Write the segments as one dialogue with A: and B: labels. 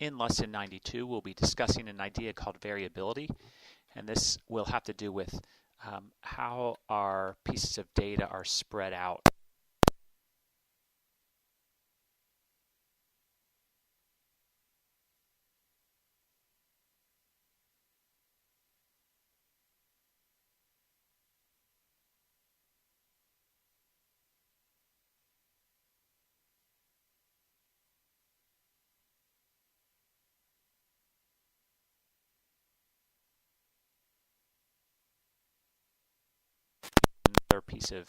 A: In lesson 92, we'll be discussing an idea called variability, and this will have to do with how our pieces of data are spread out. Another piece of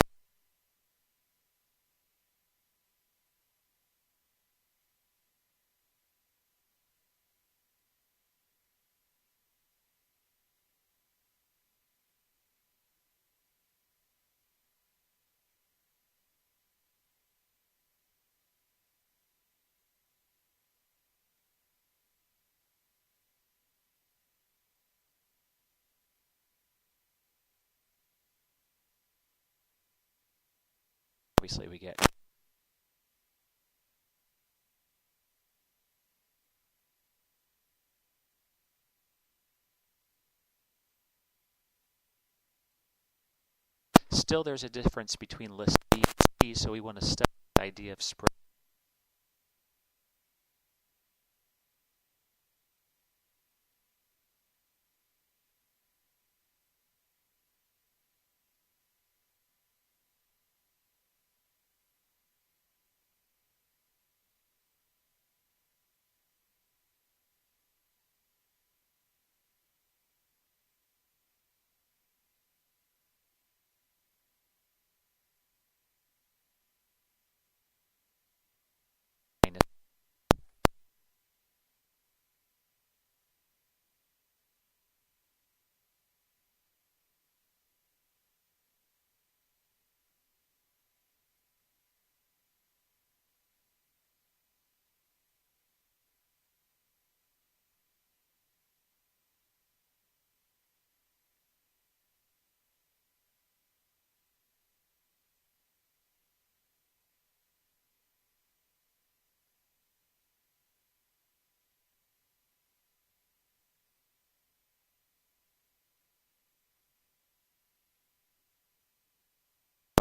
A: obviously we get still there's a difference between list B and C, so we want to study the idea of spread.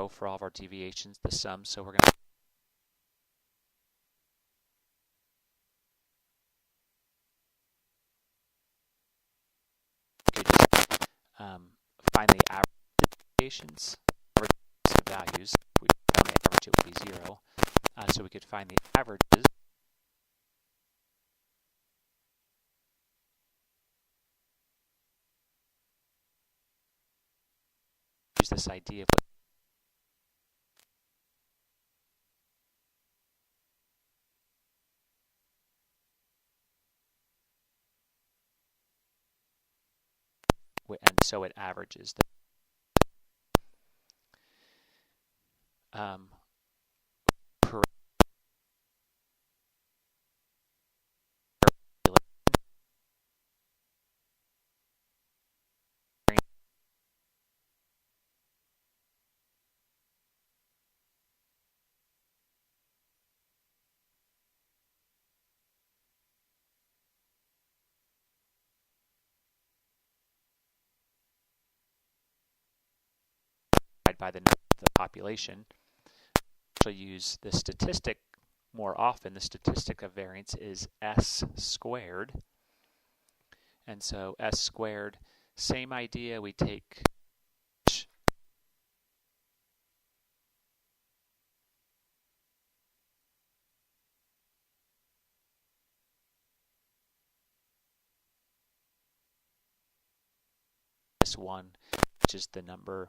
A: For all of our deviations, the sum, so we're going to find the average deviations, average values. If we only average, it would be 0. So we could find the averages. Use this idea of and so it averages the by the number of the population. Actually use the statistic more often. The statistic of variance is S squared. And so S squared, same idea, we take this one, which is the number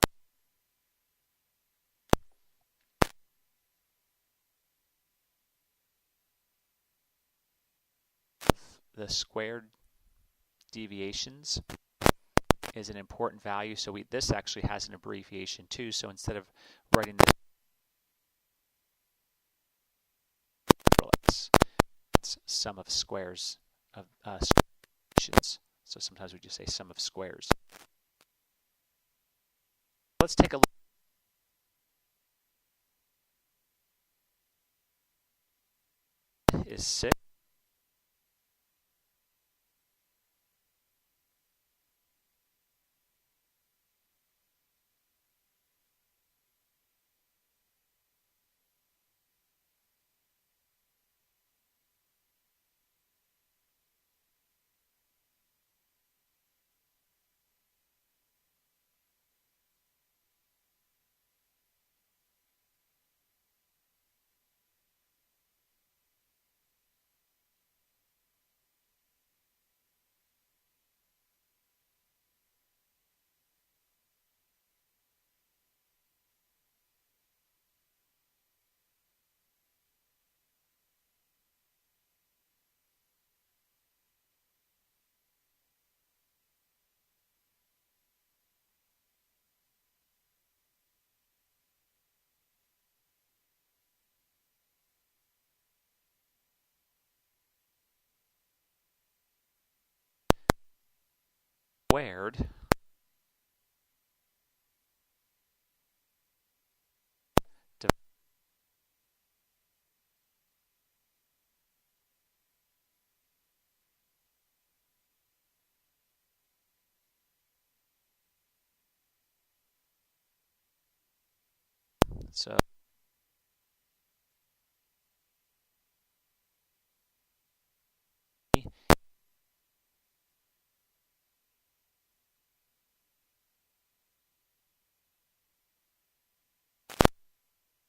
A: the squared deviations is an important value. So this actually has an abbreviation too. So instead of writing this, it's sum of squares of deviations. So sometimes we just say sum of squares. Let's take a look. Is 6. squared so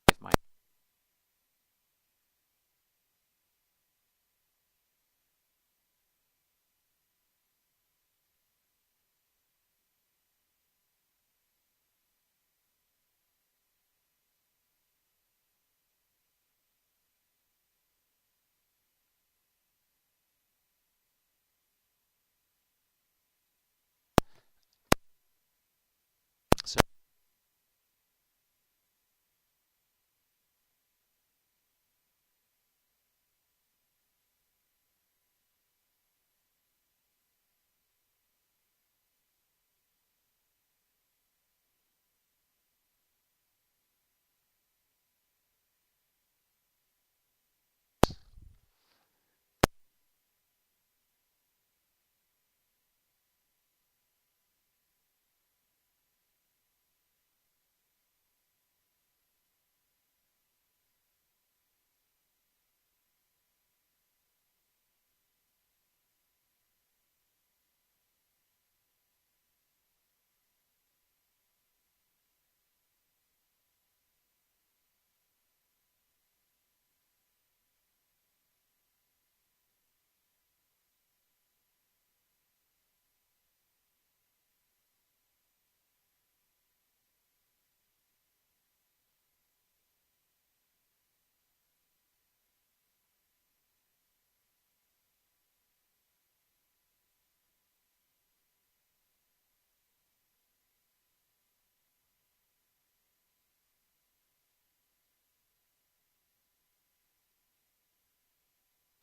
A: if my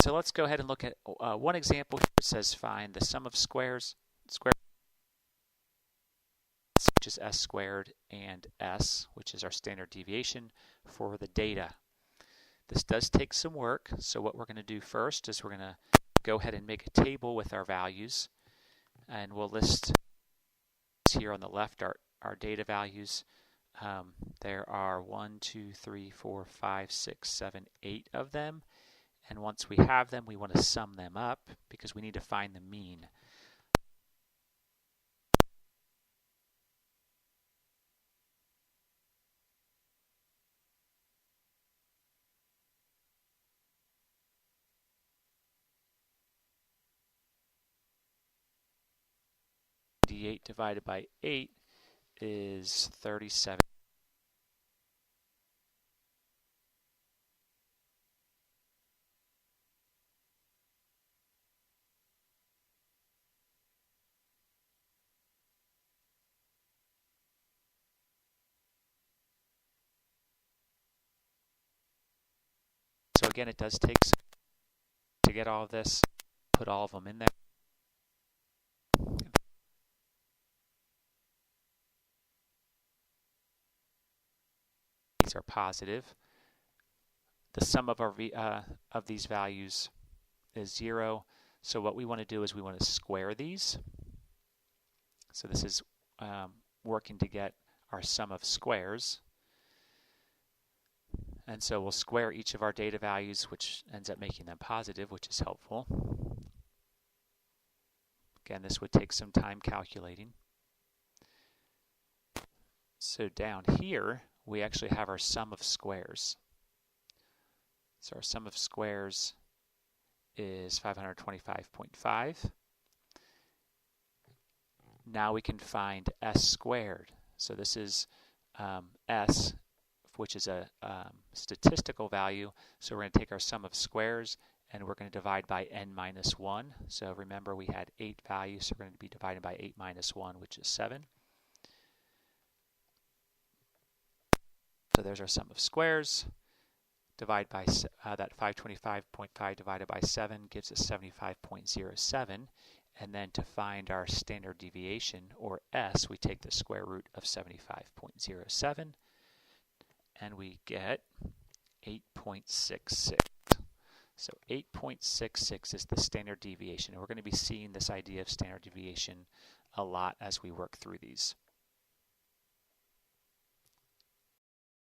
A: So let's go ahead and look at one example here. It says find the sum of squares, which is s squared, and s, which is our standard deviation for the data. This does take some work, so what we're going to do first is we're going to go ahead and make a table with our values, and we'll list here on the left our data values. There are 1, 2, 3, 4, 5, 6, 7, 8 of them. And once we have them, we want to sum them up because we need to find the mean. D8 divided by 8 is 37. So again, it does take some to get all of this, put all of them in there. These are positive. The sum of of these values is 0. So what we want to do is we want to square these. So this is working to get our sum of squares. And so we'll square each of our data values, which ends up making them positive, which is helpful. Again, this would take some time calculating. So down here, we actually have our sum of squares. So our sum of squares is 525.5. Now we can find s squared. So this is s, which is a statistical value. So we're going to take our sum of squares and we're going to divide by n minus 1. So remember we had 8 values, so we're going to be divided by 8 minus 1, which is 7. So there's our sum of squares. Divide by that 525.5 divided by 7 gives us 75.07. And then to find our standard deviation, or S, we take the square root of 75.07, and we get 8.66. So 8.66 is the standard deviation, and we're going to be seeing this idea of standard deviation a lot as we work through these.